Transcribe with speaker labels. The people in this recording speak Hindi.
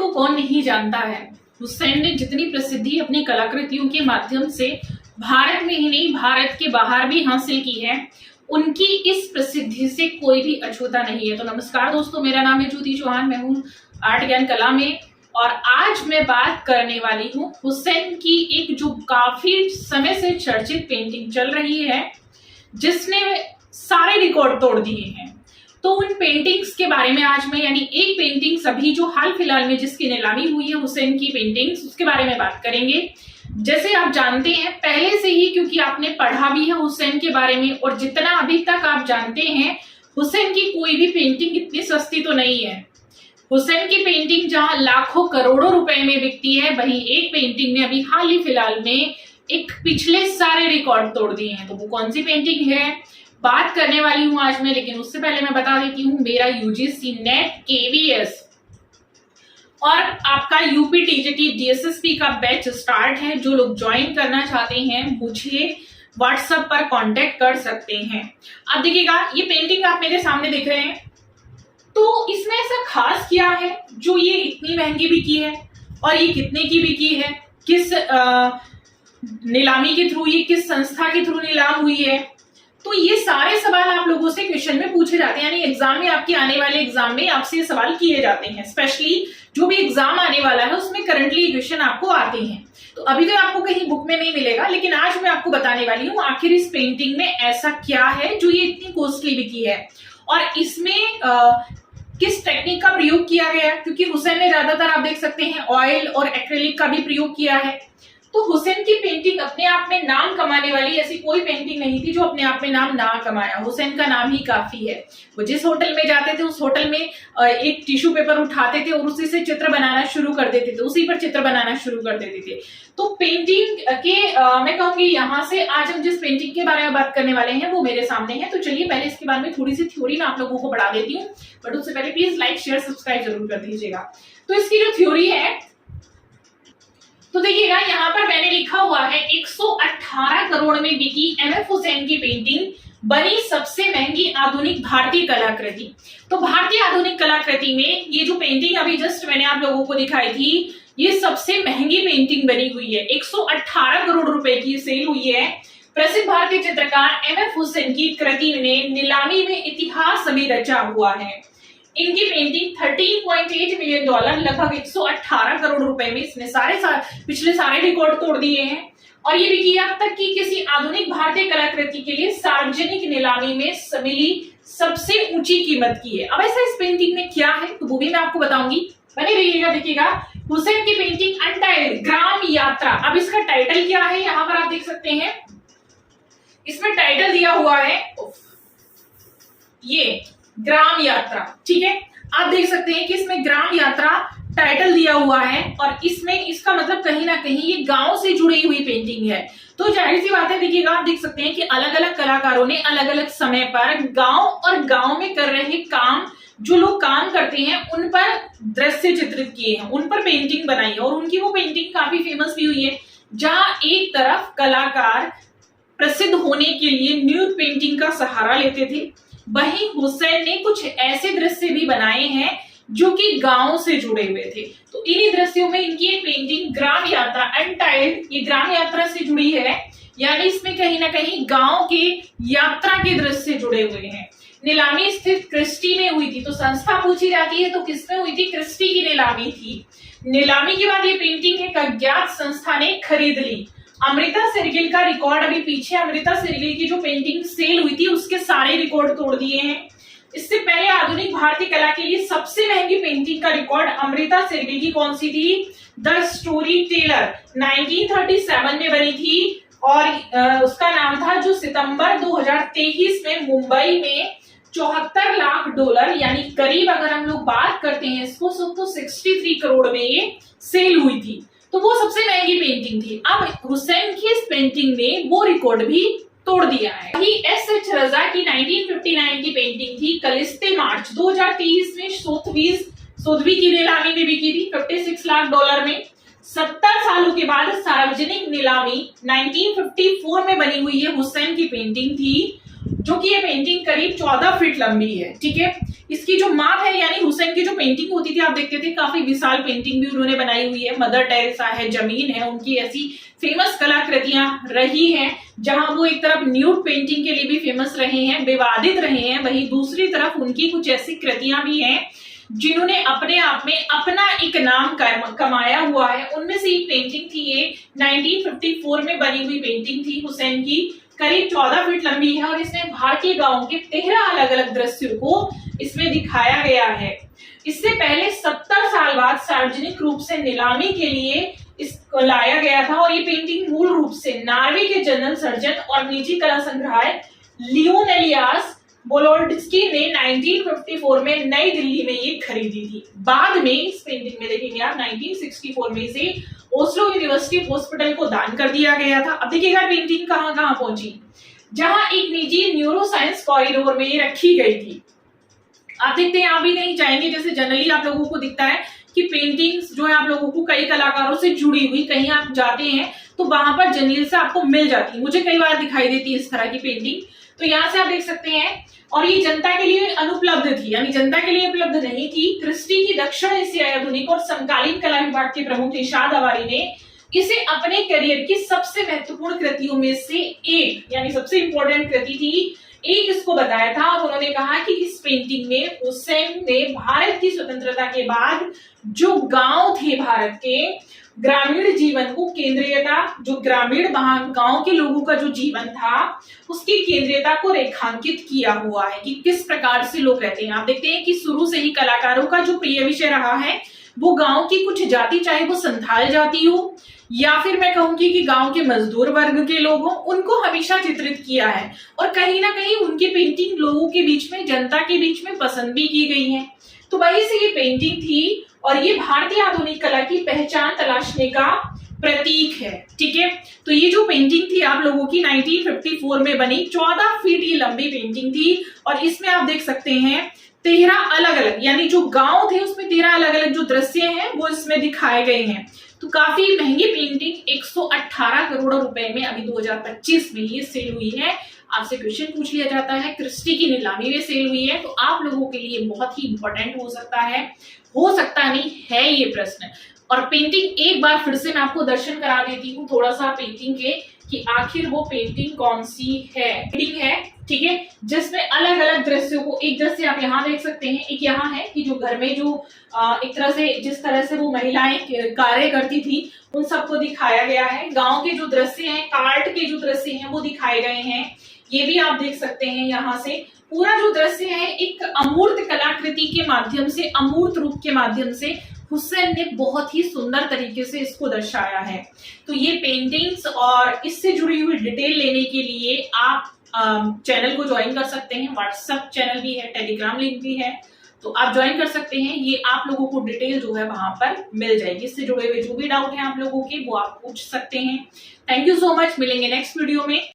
Speaker 1: को कौन नहीं जानता है। हुसैन ने जितनी प्रसिद्धि अपनी कलाकृतियों के माध्यम से भारत में ही नहीं भारत के बाहर भी हासिल की है, उनकी इस प्रसिद्धि से कोई भी अछूता नहीं है। तो नमस्कार दोस्तों, मेरा नाम है ज्योति चौहान, मैं हूँ आर्ट ज्ञान कला में, और आज मैं बात करने वाली हूँ हुसैन की एक जो काफी समय से चर्चित पेंटिंग चल रही है, जिसने सारे रिकॉर्ड तोड़ दिए हैं। तो उन पेंटिंग्स के बारे में आज मैं, यानी एक पेंटिंग्स अभी जो हाल फिलहाल में जिसकी नीलामी हुई है हुसैन की पेंटिंग्स, उसके बारे में बात करेंगे। जैसे आप जानते हैं पहले से ही, क्योंकि आपने पढ़ा भी है हुसैन के बारे में, और जितना अभी तक आप जानते हैं हुसैन की कोई भी पेंटिंग इतनी सस्ती तो नहीं है। हुसैन की पेंटिंग जहां लाखों करोड़ों रुपए में बिकती है, वहीं एक पेंटिंग ने अभी हाल ही फिलहाल में एक पिछले सारे रिकॉर्ड तोड़ दिए हैं। तो वो कौन सी पेंटिंग है, बात करने वाली हूं आज मैं। लेकिन उससे पहले मैं बता देती हूँ, मेरा यूजीसी नेट केवीएस और आपका यूपी टीजीटी डीएसएसपी का बैच स्टार्ट है। जो लोग ज्वाइन करना चाहते हैं मुझे व्हाट्सएप पर कांटेक्ट कर सकते हैं। अब देखिएगा, ये पेंटिंग आप मेरे सामने देख रहे हैं, तो इसमें ऐसा खास क्या है जो ये इतनी महंगी बिकी है, और ये कितने की बिकी है, किस नीलामी के थ्रू, ये किस संस्था के थ्रू नीलाम हुई है। तो ये सारे सवाल आप लोगों से क्वेश्चन में पूछे जाते हैं, यानी एग्जाम में, आपके आने वाले एग्जाम में आपसे ये सवाल किए जाते हैं। स्पेशली जो भी एग्जाम आने वाला है उसमें करंटली क्वेश्चन आपको आते हैं। तो अभी तो आपको कहीं बुक में नहीं मिलेगा, लेकिन आज मैं आपको बताने वाली हूँ आखिर इस पेंटिंग में ऐसा क्या है जो ये इतनी कॉस्टली बिकी है, और इसमें किस टेक्निक का प्रयोग किया गया। क्योंकि हुसैन ने ज्यादातर आप देख सकते हैं ऑयल और एक्रेलिक का भी प्रयोग किया है। तो हुसैन की पेंटिंग अपने आप में नाम कमाने वाली ऐसी कोई पेंटिंग नहीं थी जो अपने आप में नाम ना कमाया। हुसैन का नाम ही काफी है। वो जिस होटल में जाते थे उस होटल में एक टिश्यू पेपर उठाते थे और उसी से चित्र बनाना शुरू कर देते थे, उसी पर चित्र बनाना शुरू कर देते थे। तो पेंटिंग के मैं कहूंगी यहाँ से आज हम जिस पेंटिंग के बारे में बात करने वाले हैं वो मेरे सामने है। तो चलिए पहले इसके बारे में थोड़ी सी थ्योरी मैं आप लोगों को बढ़ा देती हूँ, बट उससे पहले प्लीज लाइक शेयर सब्सक्राइब जरूर कर दीजिएगा। तो इसकी जो थ्योरी है, तो देखिएगा यहाँ पर मैंने लिखा हुआ है 118 करोड़ में बिकी एमएफ हुसैन की पेंटिंग बनी सबसे महंगी आधुनिक भारतीय कलाकृति। तो भारतीय आधुनिक कलाकृति में ये जो पेंटिंग अभी जस्ट मैंने आप लोगों को दिखाई थी, ये सबसे महंगी पेंटिंग बनी हुई है। 118 करोड़ रुपए की सेल हुई है। प्रसिद्ध भारतीय चित्रकार एमएफ हुसैन की कृति ने नीलामी में इतिहास अभी रचा हुआ है। इनकी पेंटिंग 13.8 मिलियन डॉलर, लगभग 118 करोड़ रुपए में इसने पिछले सारे रिकॉर्ड तोड़ दिए हैं। और ये बिकी अब तक की किसी आधुनिक भारतीय कलाकृति के लिए सार्वजनिक नीलामी में मिली सबसे ऊंची कीमत की है। अब ऐसा इस पेंटिंग में क्या है तो वो भी मैं आपको बताऊंगी, बने रहिएगा। देखिएगा, हुसैन की पेंटिंग अनटाइल्ड ग्राम यात्रा। अब इसका टाइटल क्या है, यहाँ पर आप देख सकते हैं, इसमें टाइटल दिया हुआ है ये ग्राम यात्रा। ठीक है, आप देख सकते हैं कि इसमें ग्राम यात्रा टाइटल दिया हुआ है, और इसमें इसका मतलब कहीं ना कहीं ये गांव से जुड़ी हुई पेंटिंग है। तो जाहिर सी बात है, देखिएगा आप देख सकते हैं कि अलग अलग कलाकारों ने अलग अलग समय पर गांव और गांव में कर रहे काम, जो लोग काम करते हैं उन पर दृश्य चित्रित किए हैं, उन पर पेंटिंग बनाई है, और उनकी वो पेंटिंग काफी फेमस भी हुई है। जहां एक तरफ कलाकार प्रसिद्ध होने के लिए न्यूड पेंटिंग का सहारा लेते थे, वहीं हुसैन ने कुछ ऐसे दृश्य भी बनाए हैं जो कि गांव से जुड़े हुए थे। तो इन्हीं दृश्यों में इनकी एक पेंटिंग ग्राम यात्रा अनटाइल्ड, ये ग्राम यात्रा से जुड़ी है, यानी इसमें कहीं ना कहीं गांव के यात्रा के दृश्य जुड़े हुए हैं। नीलामी स्थित क्रिस्टी में हुई थी। तो संस्था पूछी जाती है तो किसमें हुई थी, क्रिस्टी की नीलामी थी। नीलामी के बाद ये पेंटिंग एक अज्ञात संस्था ने खरीद ली। अमृता शेरगिल का रिकॉर्ड अभी पीछे, अमृता शेरगिल की जो पेंटिंग सेल हुई थी उसके सारे रिकॉर्ड तोड़ दिए हैं। इससे पहले आधुनिक भारतीय कला के लिए सबसे महंगी पेंटिंग का रिकॉर्ड अमृता शेरगिल की कौन सी थी, द स्टोरी टेलर, 1937 में बनी थी, और उसका नाम था, जो सितंबर 2023 में मुंबई में 74 लाख डॉलर, यानी करीब अगर हम लोग बात करते हैं इसको तो 63 करोड़ में ये सेल हुई थी। तो वो सबसे महंगी पेंटिंग थी। अब हुसैन की इस पेंटिंग ने वो रिकॉर्ड भी तोड़ दिया है। वही एस.एच. रजा की 1959 की पेंटिंग थी कलिस्ते मार्च, 2023 में सोथवी की नीलामी में बिकी थी 56 लाख डॉलर में। 70 सालों के बाद सार्वजनिक नीलामी 1954 में बनी हुई है हुसैन की पेंटिंग थी, जो कि ये पेंटिंग करीब 14 फीट लंबी है। ठीक है, इसकी जो माप है, यानी हुसैन की जो पेंटिंग होती थी आप देखते थे, काफी विशाल पेंटिंग भी उन्होंने बनाई हुई है। मदर टेरेसा है, जमीन है, उनकी ऐसी फेमस कलाकृतियां रही हैं, जहां वो एक तरफ न्यूड पेंटिंग के लिए भी फेमस रहे हैं, विवादित रहे हैं, वहीं दूसरी तरफ उनकी कुछ ऐसी कृतियां भी हैं जिन्होंने अपने आप में अपना एक नाम कमाया हुआ है। उनमें से एक पेंटिंग थी ये 1954 में बनी हुई पेंटिंग थी हुसैन की, करीब 14 फीट लंबी है और इसमें भारतीय गांवों के 13 अलग अलग दृश्यों को इसमें दिखाया गया है। इससे पहले 70 साल बाद सार्वजनिक रूप से नीलामी के लिए इसको लाया गया था और ये पेंटिंग मूल रूप से नॉर्वे के जनरल सर्जन और निजी कला संग्रहालय लियोन एलियास बोलोड्स्की ने 1954 में नई दिल्ली में ये खरीदी थी। बाद में इस पेंटिंग में देखेंगे आप 1964 में इसे ओस्लो यूनिवर्सिटी हॉस्पिटल को दान कर दिया गया था। अब देखिएगा पेंटिंग कहां कहां पहुंची, जहां एक निजी न्यूरोसाइंस कॉरिडोर में ये रखी गई थी। आप देखते हैं, आप भी कहीं जाएंगे, जैसे जनरली आप लोगों को दिखता है कि पेंटिंग्स जो है आप लोगों को कई कलाकारों से जुड़ी हुई, कहीं आप जाते हैं तो वहां पर जनरली से आपको मिल जाती है। मुझे कई बार दिखाई देती है इस तरह की पेंटिंग, तो यहाँ से आप देख सकते हैं। और ये जनता के लिए अनुपलब्ध थी, यानी जनता के लिए उपलब्ध नहीं थी। क्रिस्टी की दक्षिण एशियाई आधुनिक और समकालीन कला विभाग के प्रमुख इरशाद अवारी ने इसे अपने करियर की सबसे महत्वपूर्ण कृतियों में से एक, यानी सबसे इंपॉर्टेंट कृति थी, एक इसको बताया था। और उन्होंने कहा कि इस पेंटिंग में हुसैन ने भारत की स्वतंत्रता के बाद जो गांव थे भारत के, ग्रामीण जीवन को केंद्रीयता, जो ग्रामीण गांव के लोगों का जो जीवन था उसकी केंद्रीयता को रेखांकित किया हुआ है कि किस प्रकार से लोग रहते हैं। आप देखते हैं कि शुरू से ही कलाकारों का जो प्रिय विषय रहा है वो गांव की कुछ जाति, चाहे वो संथाल जाति हो या फिर मैं कहूंगी कि गांव के मजदूर वर्ग के लोग हों, उनको हमेशा चित्रित किया है और कहीं ना कहीं उनकी पेंटिंग लोगों के बीच में, जनता के बीच में पसंद भी की गई है। तो वही से ये पेंटिंग थी और ये भारतीय आधुनिक कला की पहचान तलाशने का प्रतीक है। ठीक है, तो ये जो पेंटिंग थी आप लोगों की 1954 में बनी, 14 फीट ये लंबी पेंटिंग थी और इसमें आप देख सकते हैं 13 अलग अलग, यानी जो गांव थे उसमें 13 अलग अलग जो दृश्य हैं वो इसमें दिखाए गए हैं। तो काफी महंगी पेंटिंग 118 करोड़ रुपए में अभी 2025 में ये सेल हुई है। आपसे क्वेश्चन पूछ लिया जाता है क्रिस्टी की नीलामी में सेल हुई है, तो आप लोगों के लिए बहुत ही इंपॉर्टेंट हो सकता नहीं है ये प्रश्न। और पेंटिंग एक बार फिर से मैं आपको दर्शन करा देती हूँ थोड़ा सा पेंटिंग के, कि आखिर वो पेंटिंग कौन सी है। पेंटिंग है, ठीक है, जिसमें अलग अलग दृश्यों को, एक दृश्य आप यहाँ देख सकते हैं, एक यहाँ है कि जो घर में जो एक तरह से जिस तरह से वो महिलाएं कार्य करती थी उन सबको दिखाया गया है। गांव के जो दृश्य हैं, कार्ट के जो दृश्य हैं वो दिखाए गए हैं, ये भी आप देख सकते हैं। यहाँ से पूरा जो दृश्य है एक अमूर्त कलाकृति के माध्यम से, अमूर्त रूप के माध्यम से हुसैन ने बहुत ही सुंदर तरीके से इसको दर्शाया है। तो ये पेंटिंग्स और इससे जुड़ी हुई डिटेल लेने के लिए आप चैनल को ज्वाइन कर सकते हैं। व्हाट्सएप चैनल भी है, टेलीग्राम लिंक भी है, तो आप ज्वाइन कर सकते हैं। ये आप लोगों को डिटेल जो है वहां पर मिल जाएगी। इससे जुड़े हुए जो भी डाउट है आप लोगों के वो आप पूछ सकते हैं। थैंक यू सो मच, मिलेंगे नेक्स्ट वीडियो में।